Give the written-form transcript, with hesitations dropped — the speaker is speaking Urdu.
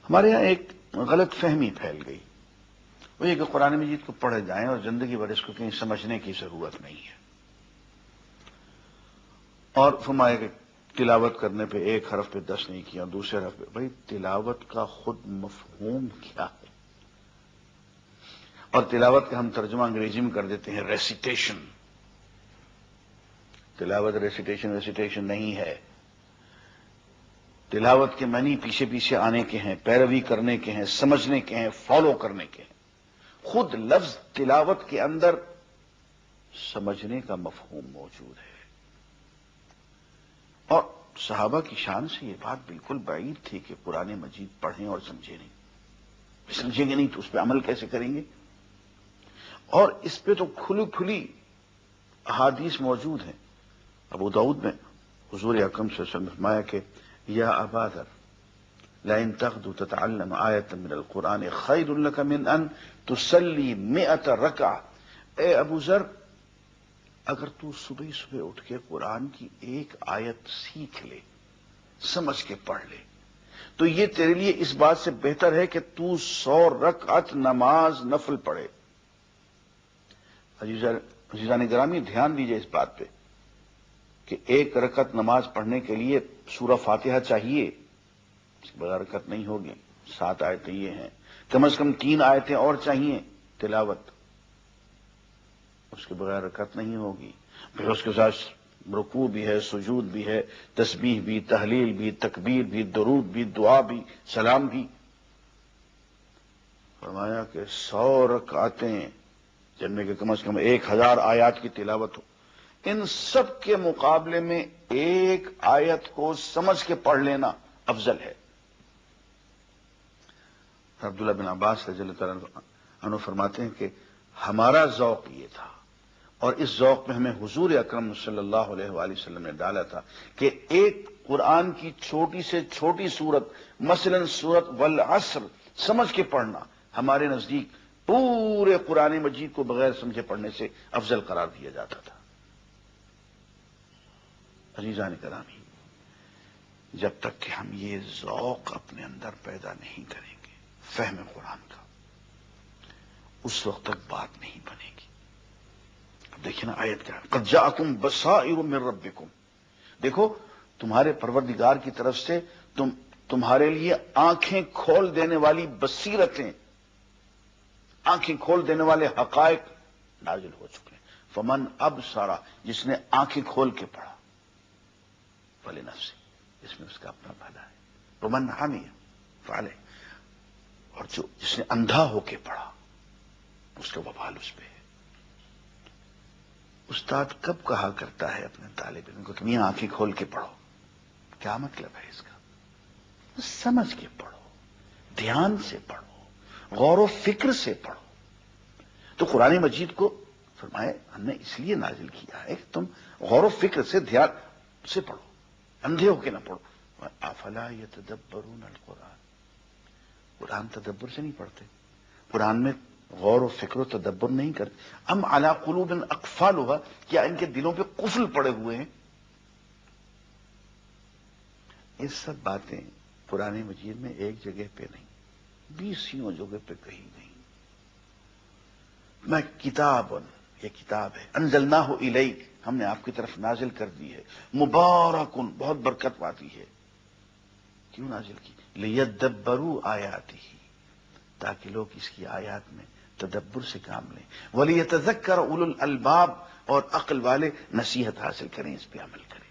ہمارے یہاں ایک غلط فہمی پھیل گئی، وہ یہ کہ قرآن مجید کو پڑھے جائیں اور زندگی بھر اس کو کہیں سمجھنے کی ضرورت نہیں ہے، اور فرمایا کہ تلاوت کرنے پہ ایک حرف پہ 10 نہیں کیا، دوسرے حرف پہ۔ بھائی تلاوت کا خود مفہوم کیا ہے؟ اور تلاوت کا ہم ترجمہ انگریزی میں کر دیتے ہیں ریسیٹیشن۔ تلاوت ریسیٹیشن نہیں ہے۔ تلاوت کے معنی پیچھے پیچھے آنے کے ہیں، پیروی کرنے کے ہیں، سمجھنے کے ہیں، فالو کرنے کے ہیں۔ خود لفظ تلاوت کے اندر سمجھنے کا مفہوم موجود ہے، اور صحابہ کی شان سے یہ بات بالکل بعید تھی کہ قرآن مجید پڑھیں اور سمجھیں نہیں۔ سمجھیں گے نہیں تو اس پہ عمل کیسے کریں گے؟ اور اس پہ تو کھلی احادیث موجود ہیں۔ ابو داؤد میں حضور اکرم صلی اللہ علیہ وسلم نے فرمایا کہ یا ابا ذر لئن تغدو تتعلم آیۃ من القرآن خیر لک من ان تصلی 100 رکعہ۔ اے ابو ذر، اگر تو صبح صبح اٹھ کے قرآن کی ایک آیت سیکھ لے، سمجھ کے پڑھ لے، تو یہ تیرے لیے اس بات سے بہتر ہے کہ تو 100 رکعت نماز نفل پڑھے۔ عزیزان گرامی، دھیان دیجئے اس بات پہ کہ ایک رکعت نماز پڑھنے کے لیے سورہ فاتحہ چاہیے، اس کے بغیر رکعت نہیں ہوگی۔ 7 آیتیں یہ ہیں، کم از کم 3 آیتیں اور چاہیے تلاوت، اس کے بغیر رکعت نہیں ہوگی۔ پھر اس کے ساتھ رکوع بھی ہے، سجود بھی ہے، تسبیح بھی، تحلیل بھی، تکبیر بھی، درود بھی، دعا بھی، سلام بھی۔ فرمایا کہ 100 رکعتیں جن میں کہ کم از کم 1000 آیات کی تلاوت ہو، ان سب کے مقابلے میں ایک آیت کو سمجھ کے پڑھ لینا افضل ہے۔ عبداللہ بن عباس رضی اللہ تعالیٰ عنہ فرماتے ہیں کہ ہمارا ذوق یہ تھا، اور اس ذوق میں ہمیں حضور اکرم صلی اللہ علیہ وآلہ وسلم نے ڈالا تھا کہ ایک قرآن کی چھوٹی سے چھوٹی سورت، مثلا سورت والعصر، سمجھ کے پڑھنا ہمارے نزدیک پورے قرآن مجید کو بغیر سمجھے پڑھنے سے افضل قرار دیا جاتا تھا۔ عزیزان گرامی، جب تک کہ ہم یہ ذوق اپنے اندر پیدا نہیں کریں گے فہم قرآن کا، اس وقت تک بات نہیں بنے گی۔ اب دیکھیں نا آیت کیا، قد جاءکم بصائر من ربکم، دیکھو تمہارے پروردگار کی طرف سے تمہارے لیے آنکھیں کھول دینے والی بصیرتیں، آنکھیں کھول دینے والے حقائق نازل ہو چکے ہیں۔ فمن ابصر، جس نے آنکھیں کھول کے پڑھا، فلنفسہ، اس میں اس کا اپنا بھلا ہے۔ ومن عمی فعلیہ، اور جس نے اندھا ہو کے پڑھا، اس کا وبال اس پہ ہے۔ استاد کب کہا کرتا ہے اپنے طالب علم کو کہ میاں آنکھیں کھول کے پڑھو؟ کیا مطلب ہے اس کا؟ سمجھ کے پڑھو، دھیان سے پڑھو، غور و فکر سے پڑھو۔ تو قرآن مجید کو فرمائے ہم نے اس لیے نازل کیا ہے کہ تم غور و فکر سے، دھیان سے پڑھو، اندھے ہو کے نہ پڑھو۔ افلا یتدبرون القرآن، قرآن تدبر سے نہیں پڑھتے، قرآن میں غور و فکر و تدبر نہیں کرتے۔ ام علی قلوب اقفالها، کیا ان کے دلوں پہ قفل پڑے ہوئے ہیں؟ یہ سب باتیں قرآن مجید میں ایک جگہ پہ نہیں، 20 جگہ پہ کہی گئی۔ میں کتاب، یہ کتاب ہے، انزلناہ الیک، ہم نے آپ کی طرف نازل کر دی ہے، مبارکن، بہت برکت والی ہے۔ کیوں نازل کی؟ لیدبروا آیاتہ، تاکہ لوگ اس کی آیات میں تدبر سے کام لیں، ولیتذکر اولو الالباب، اور عقل والے نصیحت حاصل کریں، اس پہ عمل کریں۔